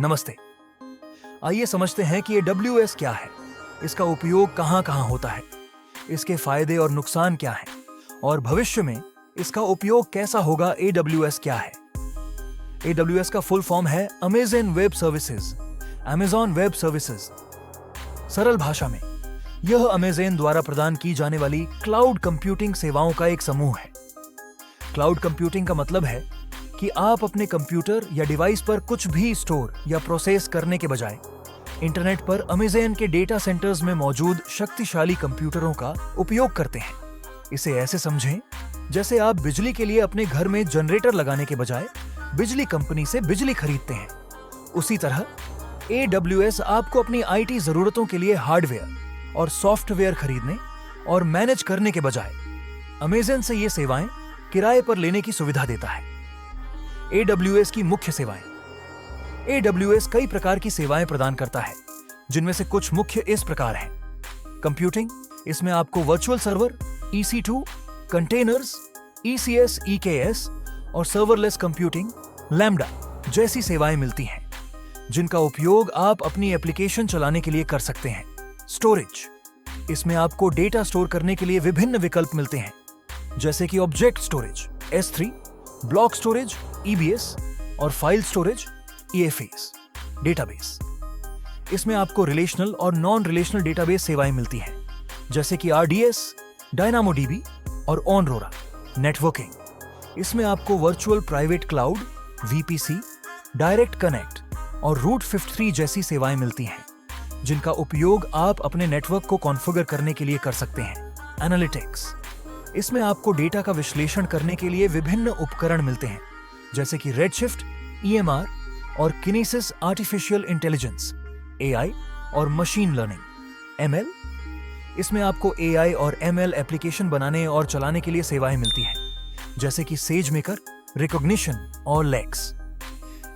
नमस्ते। आइए समझते हैं कि AWS क्या है, इसका उपयोग कहां कहां होता है, इसके फायदे और नुकसान क्या हैं, और भविष्य में इसका उपयोग कैसा होगा। AWS क्या है? AWS का फुल फॉर्म है Amazon web services, Amazon web services. सरल भाषा में यह अमेज़न द्वारा प्रदान की जाने वाली क्लाउड कंप्यूटिंग सेवाओं का एक समूह है। क्लाउड कंप्यूटिंग का मतलब है कि आप अपने कंप्यूटर या डिवाइस पर कुछ भी स्टोर या प्रोसेस करने के बजाय इंटरनेट पर अमेज़न के डेटा सेंटर्स में मौजूद शक्तिशाली कंप्यूटरों का उपयोग करते हैं। इसे ऐसे समझें जैसे आप बिजली के लिए अपने घर में जनरेटर लगाने के बजाय बिजली कंपनी से बिजली खरीदते हैं। उसी तरह AWS आपको अपनी IT जरूरतों के लिए हार्डवेयर और सॉफ्टवेयर खरीदने और मैनेज करने के बजाय अमेज़न से ये सेवाएं किराए पर लेने की सुविधा देता है। AWS की मुख्य सेवाएं। AWS कई प्रकार की सेवाएं प्रदान करता है, जिनमें से कुछ मुख्य इस प्रकार हैं। कंप्यूटिंग, इसमें आपको virtual server, EC2, containers, ECS, EKS और सर्वरलेस कंप्यूटिंग, लैम्डा जैसी सेवाएं मिलती हैं, जिनका उपयोग आप अपनी एप्लीकेशन चलाने के लिए कर सकते हैं। स्टोरेज, इसमें आपको डेटा स्टोर करने के लिए विभिन्न विकल्प मिलते हैं, जैसे कि object storage S3, block storage EBS और फाइल स्टोरेज EFS। डेटाबेस, इसमें आपको रिलेशनल और नॉन रिलेशनल डेटाबेस सेवाएं मिलती हैं, जैसे कि RDS, DynamoDB और OnRora। नेटवर्किंग, इसमें आपको virtual private cloud, VPC, direct connect और रूट 53 जैसी सेवाएं मिलती हैं, जिनका उपयोग आप अपने नेटवर्क को कॉन्फ़िगर करने के लिए कर सकते हैं। एनालिटिक्स, इसमें आपको डेटा का विश्लेषण करने के लिए विभिन्न उपकरण मिलते हैं, जैसे कि रेडशिफ्ट, EMR और किनेसिस आर्टिफिशियल इंटेलिजेंस, AI और मशीन लर्निंग। ML, इसमें आपको AI और ML एप्लीकेशन बनाने और चलाने के लिए सेवाएं मिलती हैं, जैसे कि सेजमेकर, रिकॉग्निशन और लेक्स।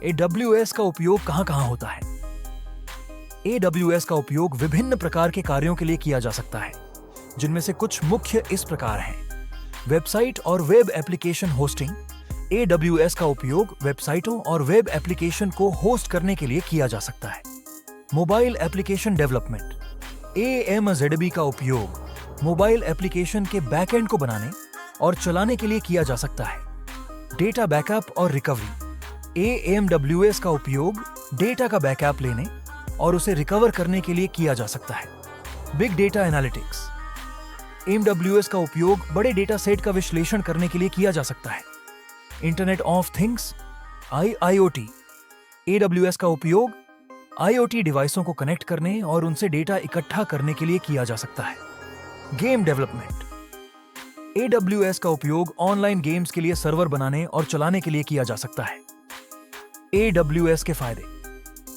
AWS का उपयोग कहां कहां होता है? AWS का उपयोग विभिन्न प्रकार के कार्यों के लिए किया जा सकता है, जिनमें से कुछ मुख्य इस प्रकार हैं। वेबसाइट और वेब एप्लीकेशन होस्टिंग। AWS का उपयोग वेबसाइटों और वेब एप्लीकेशन को होस्ट करने के लिए किया जा सकता है। Mobile application development. AMZDB का उपयोग मोबाइल एप्लीकेशन के बैकएंड को बनाने और चलाने के लिए किया जा सकता है। डेटा बैकअप और रिकवरी। AMWS का उपयोग डेटा का बैकअप लेने और उसे रिकवर करने के लिए किया जा सकता है। Big data analytics. AMWS का उपयोग बड़े डेटा सेट का विश्लेषण करने के लिए किया जा सकता है। Internet of things, IIoT। AWS का उपयोग IoT डिवाइसों को कनेक्ट करने और उनसे डेटा इकट्ठा करने के लिए किया जा सकता है। Game development. AWS का उपयोग ऑनलाइन गेम्स के लिए सर्वर बनाने और चलाने के लिए किया जा सकता है। AWS के फायदे।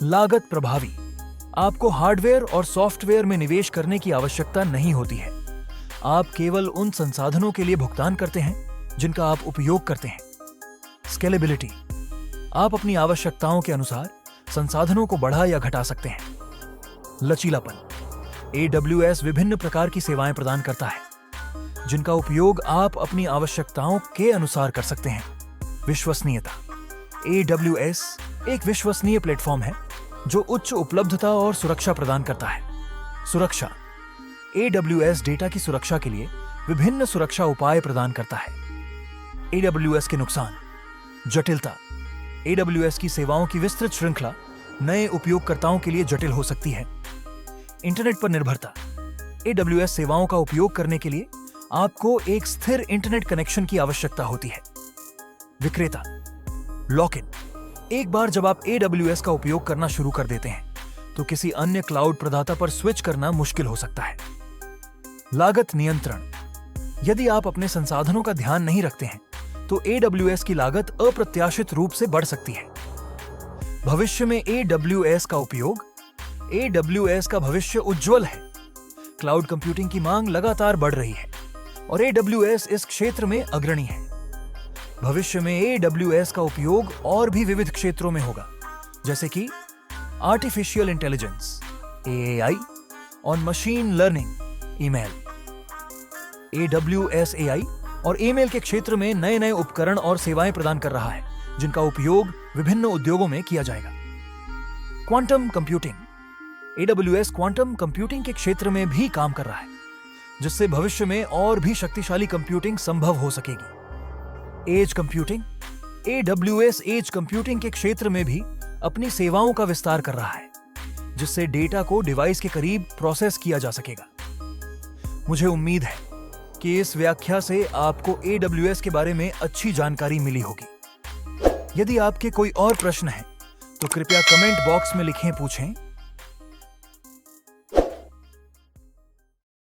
लागत प्रभावी, आपको हार्डवेयर और सॉफ्टवेयर में निवेश करने की आवश्यकता नहीं होती है। आप केवल उन संसाधनों के लिए भुगतान करते हैं जिनका आप उपयोग करते हैं। स्केलेबिलिटी, आप अपनी आवश्यकताओं के अनुसार संसाधनों को बढ़ा या घटा सकते हैं। लचीलापन, AWS विभिन्न प्रकार की सेवाएं प्रदान करता है, जिनका उपयोग आप अपनी आवश्यकताओं के अनुसार कर सकते हैं। विश्वसनीयता, AWS एक विश्वसनीय प्लेटफॉर्म है जो उच्च उपलब्धता और सुरक्षा प्रदान करता है। सुरक्षा, AWS डेटा की सुरक्षा के लिए विभिन्न सुरक्षा उपाय प्रदान करता है। AWS के नुकसान। जटिलता, AWS की सेवाओं की विस्तृत श्रृंखला नए उपयोगकर्ताओं के लिए जटिल हो सकती है। इंटरनेट पर निर्भरता, AWS सेवाओं का उपयोग करने के लिए आपको एक स्थिर इंटरनेट कनेक्शन की आवश्यकता होती है। विक्रेता, लॉक इन, एक बार जब आप AWS का उपयोग करना शुरू कर देते हैं तो किसी अन्य क्लाउड प्रदाता पर स्विच करना मुश्किल हो सकता है। लागत नियंत्रण, यदि आप अपने संसाधनों का ध्यान नहीं रखते हैं तो AWS की लागत अप्रत्याशित रूप से बढ़ सकती है। भविष्य में AWS का उपयोग। AWS का भविष्य उज्जवल है। क्लाउड कंप्यूटिंग की मांग लगातार बढ़ रही है और AWS इस क्षेत्र में अग्रणी है। भविष्य में AWS का उपयोग और भी विविध क्षेत्रों में होगा, जैसे कि आर्टिफिशियल इंटेलिजेंस AI और machine learning, email. AWS AI और ईमेल के क्षेत्र में नए नए उपकरण और सेवाएं प्रदान कर रहा है, जिनका उपयोग विभिन्न उद्योगों में किया जाएगा। Quantum computing. AWS quantum computing के क्षेत्र में भी काम कर रहा है, जिससे भविष्य में और भी शक्तिशाली कंप्यूटिंग संभव हो सकेगी। Edge computing. AWS edge computing के क्षेत्र में भी अपनी सेवाओं का विस्तार कर रहा है, जिससे डेटा को डिवाइस के करीब प्रोसेस किया जा सकेगा। मुझे उम्मीद है कि इस व्याख्या से आपको AWS के बारे में अच्छी जानकारी मिली होगी। यदि आपके कोई और प्रश्न हैं, तो कृपया कमेंट बॉक्स में लिखें, पूछें